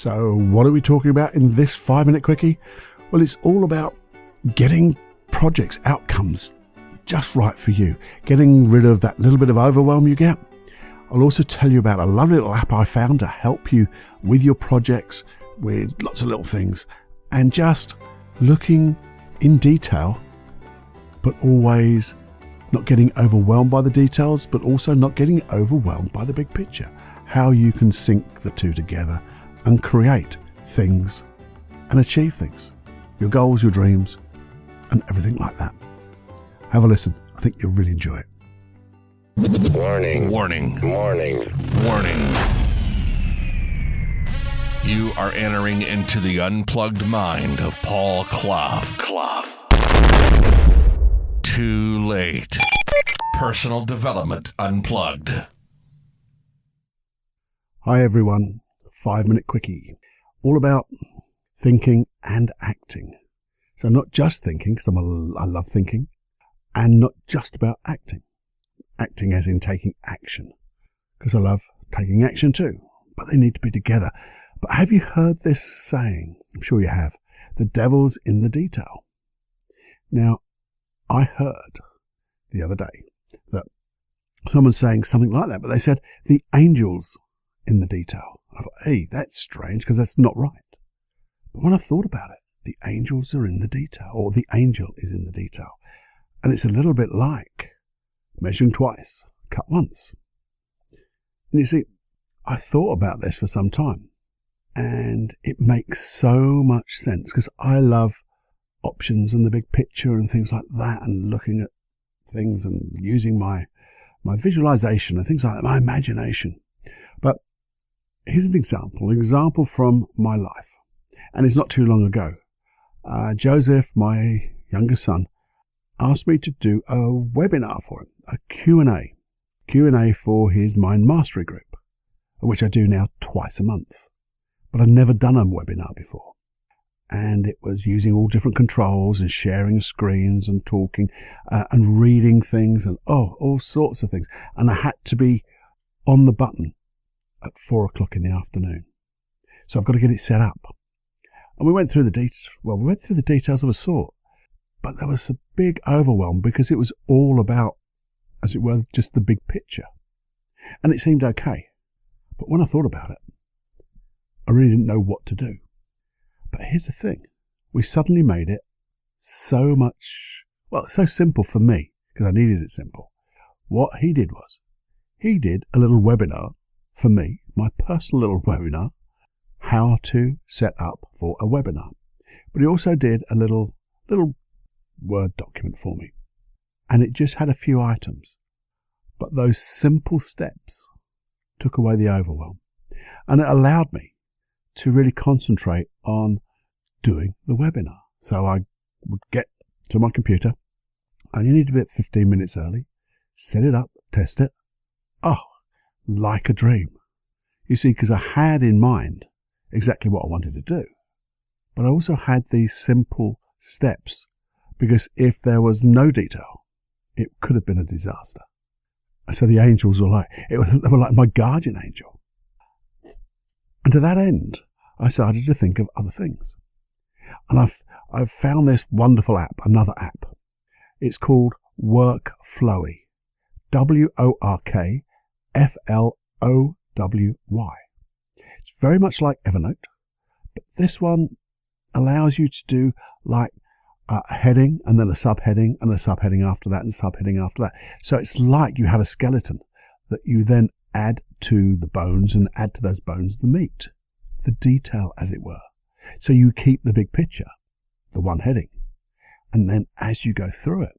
So what are we talking about in this 5-minute quickie? Well, it's all about getting projects, outcomes just right for you, getting rid of that little bit of overwhelm you get. I'll also tell you about a lovely little app I found to help you with your projects, with lots of little things, and just looking in detail, but always not getting overwhelmed by the details, but also not getting overwhelmed by the big picture. How you can sync the two together and create things and achieve things, your goals, your dreams, and everything like that. Have a listen. I think you'll really enjoy it. Warning. Warning. Warning. Warning. You are entering into the unplugged mind of Paul Clough. Too late. Personal Development Unplugged. Hi everyone. 5-minute quickie. All about thinking and acting. So not just thinking, because I love thinking, and not just about acting. Acting as in taking action, because I love taking action too, but they need to be together. But have you heard this saying? I'm sure you have. The devil's in the detail. Now, I heard the other day that someone's saying something like that, but they said the angel's in the detail. I thought, hey, that's strange, because that's not right. But when I thought about it, the angels are in the detail, or the angel is in the detail. And it's a little bit like measuring twice, cut once. And you see, I thought about this for some time, and it makes so much sense, because I love options and the big picture and things like that, and looking at things and using my visualization and things like that, my imagination. But here's an example from my life. And it's not too long ago. Joseph, my youngest son, asked me to do a webinar for him, a Q&A for his Mind Mastery group, which I do now twice a month. But I'd never done a webinar before. And it was using all different controls and sharing screens and talking and reading things and all sorts of things. And I had to be on the button at 4:00 in the afternoon. So I've got to get it set up. And we went through the details of a sort. But there was a big overwhelm because it was all about, as it were, just the big picture. And it seemed okay. But when I thought about it, I really didn't know what to do. But here's the thing. We suddenly made it so simple for me, because I needed it simple. What he did was, he did a little webinar for me, my personal little webinar, how to set up for a webinar. But he also did a little Word document for me. And it just had a few items. But those simple steps took away the overwhelm. And it allowed me to really concentrate on doing the webinar. So I would get to my computer. I only need to be at 15 minutes early. Set it up, test it. Oh, like a dream. You see, because I had in mind exactly what I wanted to do. But I also had these simple steps, because if there was no detail, it could have been a disaster. So the angels were they were like my guardian angel. And to that end, I started to think of other things. And I've found this wonderful app, another app. It's called Workflowy. WORKFLOWY. It's very much like Evernote, but this one allows you to do like a heading and then a subheading and a subheading after that and subheading after that. So it's like you have a skeleton that you then add to the bones and add to those bones the meat, the detail as it were. So you keep the big picture, the one heading, and then as you go through it,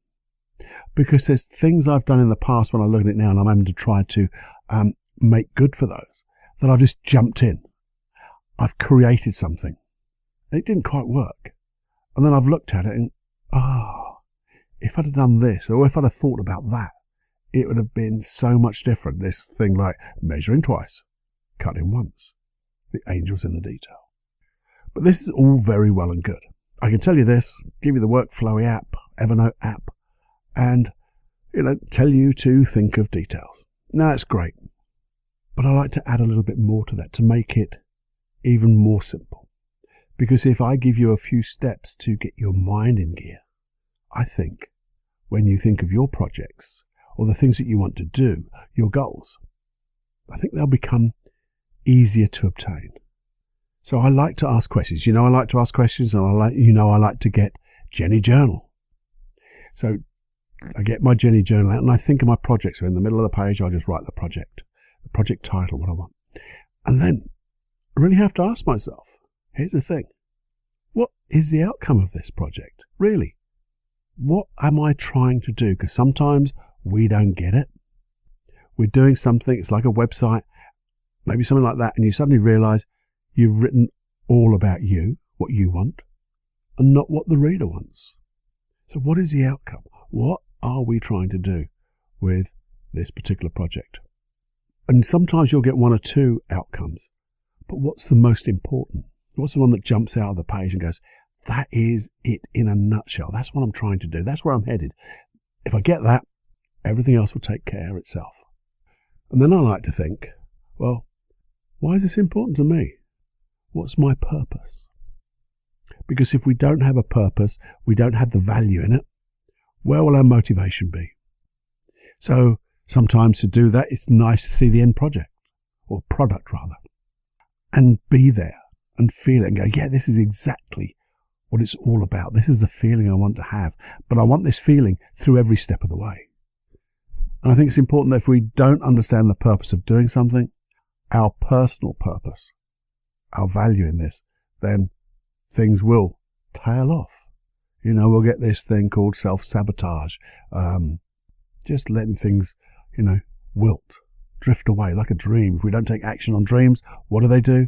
because there's things I've done in the past when I look at it now and I'm having to try to make good for those, that I've just jumped in. I've created something and it didn't quite work. And then I've looked at it and, if I'd have done this, or if I'd have thought about that, it would have been so much different. This thing like measuring twice, cutting once, the angel's in the detail. But this is all very well and good. I can tell you this, give you the Workflowy app, Evernote app, and, tell you to think of details. Now, that's great. But I like to add a little bit more to that to make it even more simple. Because if I give you a few steps to get your mind in gear, I think when you think of your projects or the things that you want to do, your goals, I think they'll become easier to obtain. So I like to ask questions. I like to ask questions, and I like to get Jenny Journal. So I get my Jenny Journal out and I think of my projects. So in the middle of the page, I'll just write the project title, what I want. And then I really have to ask myself, here's the thing. What is the outcome of this project? Really? What am I trying to do? Because sometimes we don't get it. We're doing something, it's like a website, maybe something like that, and you suddenly realize you've written all about you, what you want, and not what the reader wants. So what is the outcome? What are we trying to do with this particular project? And sometimes you'll get one or two outcomes, but what's the most important? What's the one that jumps out of the page and goes, that is it in a nutshell. That's what I'm trying to do. That's where I'm headed. If I get that, everything else will take care of itself. And then I like to think, well, why is this important to me? What's my purpose? Because if we don't have a purpose, we don't have the value in it, where will our motivation be? So sometimes to do that, it's nice to see the end project, or product rather, and be there and feel it and go, yeah, this is exactly what it's all about. This is the feeling I want to have, but I want this feeling through every step of the way. And I think it's important that if we don't understand the purpose of doing something, our personal purpose, our value in this, then things will tail off. We'll get this thing called self-sabotage, just letting things, wilt, drift away like a dream. If we don't take action on dreams, what do?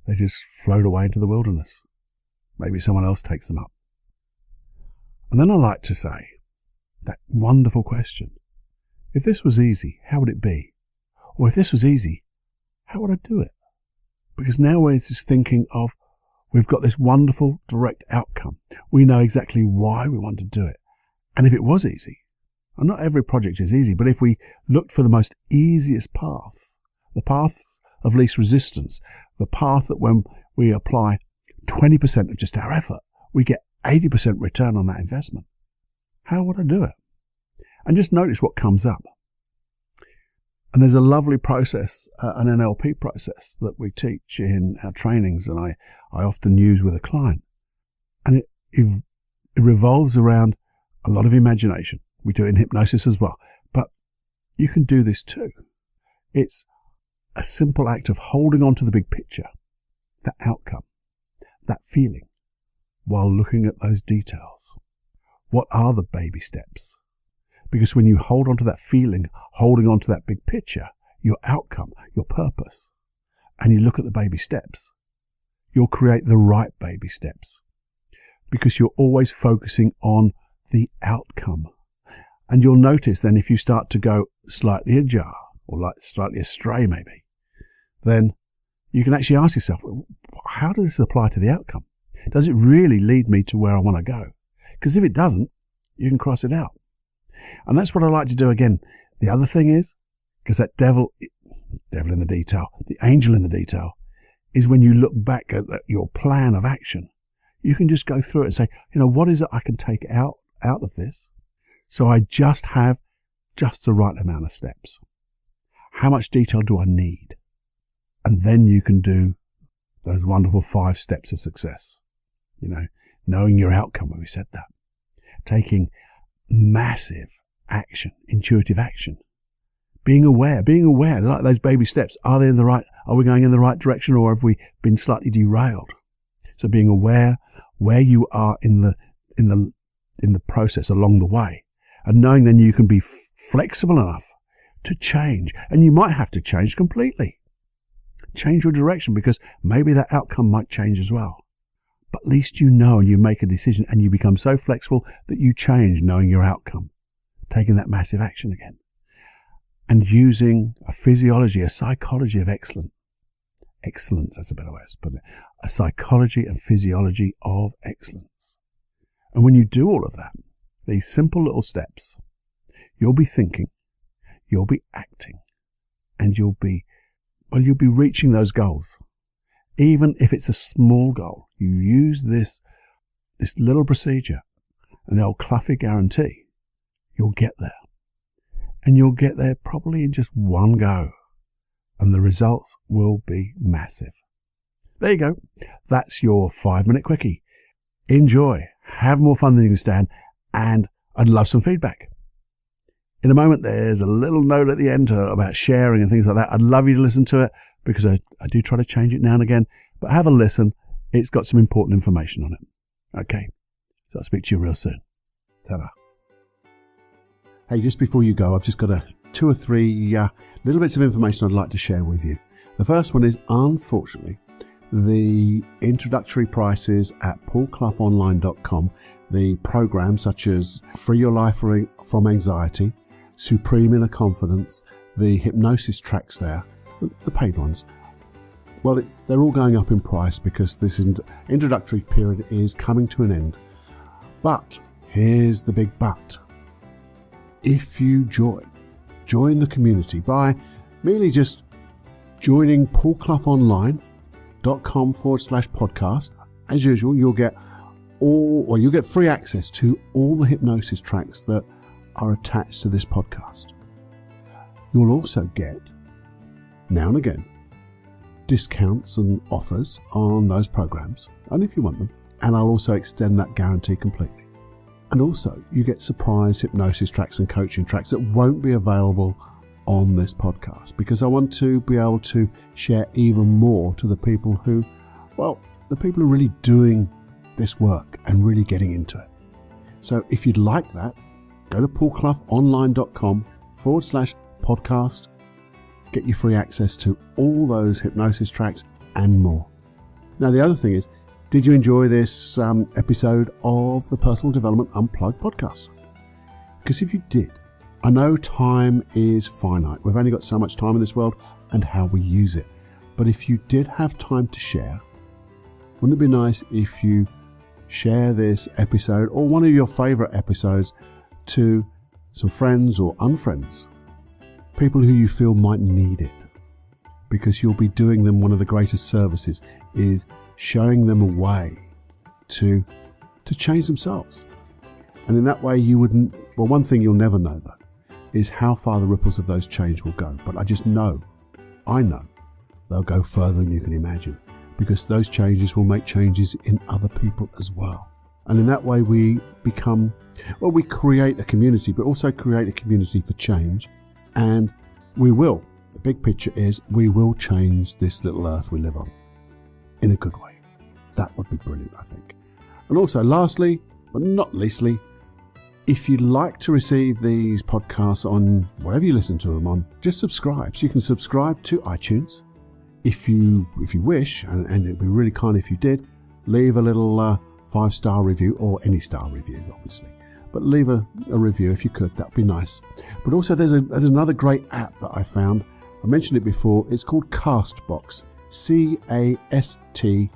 They just float away into the wilderness. Maybe someone else takes them up. And then I like to say that wonderful question. If this was easy, how would it be? Or if this was easy, how would I do it? Because now we're just thinking of, we've got this wonderful direct outcome. We know exactly why we want to do it. And if it was easy, and not every project is easy, but if we looked for the most easiest path, the path of least resistance, the path that when we apply 20% of just our effort, we get 80% return on that investment, how would I do it? And just notice what comes up. And there's a lovely process, an NLP process that we teach in our trainings, and I often use with a client. And it revolves around a lot of imagination. We do it in hypnosis as well. But you can do this too. It's a simple act of holding on to the big picture, the outcome, that feeling, while looking at those details. What are the baby steps? Because when you hold on to that feeling, holding on to that big picture, your outcome, your purpose, and you look at the baby steps, you'll create the right baby steps. Because you're always focusing on the outcome. And you'll notice then if you start to go slightly ajar, or like slightly astray maybe, then you can actually ask yourself, how does this apply to the outcome? Does it really lead me to where I want to go? Because if it doesn't, you can cross it out. And that's what I like to do again. The other thing is, because that devil in the detail, the angel in the detail, is when you look back at your plan of action, you can just go through it and say, what is it I can take out of this? So I just have just the right amount of steps. How much detail do I need? And then you can do those wonderful 5 steps of success. Knowing your outcome, when we said that. Taking massive action, intuitive action. Being aware, like those baby steps. Are we going in the right direction, or have we been slightly derailed? So being aware where you are in the process along the way, and knowing then you can be flexible enough to change. And you might have to change completely. Change your direction, because maybe that outcome might change as well. But at least you know, and you make a decision, and you become so flexible that you change knowing your outcome, taking that massive action again, and using a physiology, a psychology of excellence. That's a better way of putting it. A psychology and physiology of excellence. And when you do all of that, these simple little steps, you'll be thinking, you'll be acting, and you'll be reaching those goals even if it's a small goal, you use this little procedure and the old Cluffy guarantee, you'll get there. And you'll get there probably in just one go. And the results will be massive. There you go. That's your 5-minute quickie. Enjoy. Have more fun than you can stand. And I'd love some feedback. In a moment, there's a little note at the end about sharing and things like that. I'd love you to listen to it because I do try to change it now and again. But have a listen. It's got some important information on it. Okay. So I'll speak to you real soon. Ta-da. Hey, just before you go, I've just got 2 or 3 little bits of information I'd like to share with you. The first one is, unfortunately, the introductory prices at paulcloughonline.com, the programs such as Free Your Life from Anxiety, Supreme Inner Confidence, the hypnosis tracks there, the paid ones, well, they're all going up in price because this introductory period is coming to an end. But here's the big but. If you join the community by merely just joining paulcloughonline.com/podcast, as usual, you'll get free access to all the hypnosis tracks that are attached to this podcast. You'll also get, now and again, discounts and offers on those programs, and if you want them, and I'll also extend that guarantee completely. And also, you get surprise hypnosis tracks and coaching tracks that won't be available on this podcast because I want to be able to share even more to the people who are really doing this work and really getting into it. So if you'd like that, go to paulcloughonline.com/podcast, get your free access to all those hypnosis tracks and more. Now, the other thing is, did you enjoy this episode of the Personal Development Unplugged podcast? Because if you did, I know time is finite. We've only got so much time in this world and how we use it. But if you did have time to share, wouldn't it be nice if you share this episode or one of your favorite episodes to some friends or unfriends, people who you feel might need it? Because you'll be doing them one of the greatest services is showing them a way to change themselves. And in that way you wouldn't, well, one thing you'll never know though, is how far the ripples of those change will go. But I know they'll go further than you can imagine because those changes will make changes in other people as well. And in that way we create a community, but also create a community for change. And the big picture is we will change this little earth we live on in a good way. That would be brilliant, I think. And also, lastly, but not leastly, if you'd like to receive these podcasts on whatever you listen to them on, just subscribe. So you can subscribe to iTunes. If you wish, and it'd be really kind if you did, leave a little 5-star review, or any star review, obviously. But leave a review if you could, that'd be nice. But also there's another great app that I found. I mentioned it before. It's called Castbox. Castbox.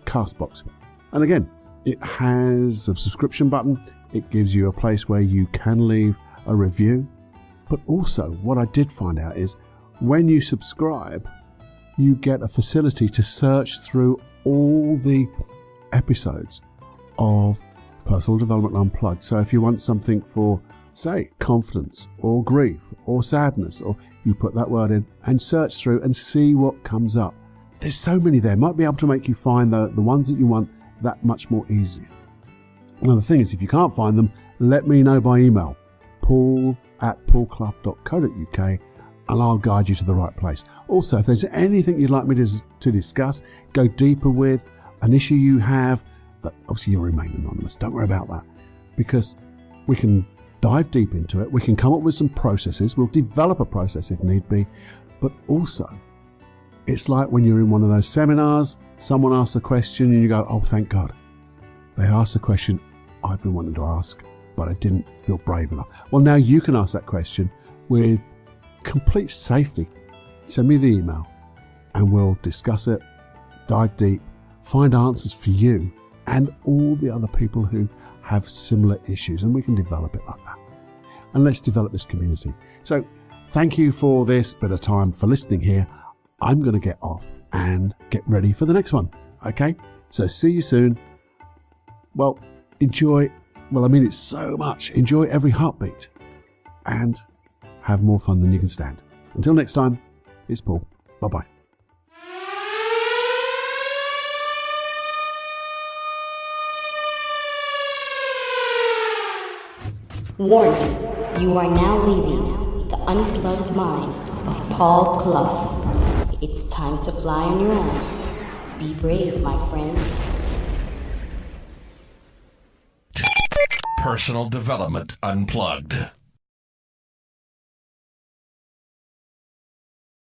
Castbox. And again, it has a subscription button. It gives you a place where you can leave a review. But also what I did find out is when you subscribe, you get a facility to search through all the episodes of Personal Development Unplugged. So if you want something for, say, confidence or grief or sadness, or you put that word in and search through and see what comes up. There's so many there. Might be able to make you find the ones that you want that much more easier. Another thing is, if you can't find them, let me know by email, paul@paulclough.co.uk, and I'll guide you to the right place. Also, if there's anything you'd like me to discuss, go deeper with, an issue you have, that obviously you'll remain anonymous. Don't worry about that, because we can dive deep into it. We can come up with some processes. We'll develop a process if need be. But also, it's like when you're in one of those seminars, someone asks a question and you go, oh, thank God. They asked a question I've been wanting to ask, but I didn't feel brave enough. Well, now you can ask that question with complete safety. Send me the email and we'll discuss it, dive deep, find answers for you and all the other people who have similar issues, and we can develop it like that. And let's develop this community. So thank you for this bit of time for listening here. I'm going to get off and get ready for the next one. Okay? So see you soon. Well, enjoy. Well, I mean it so much. Enjoy every heartbeat and have more fun than you can stand. Until next time, it's Paul. Bye-bye. Warning, you are now leaving the unplugged mind of Paul Clough. It's time to fly on your own. Be brave, my friend. Personal Development Unplugged.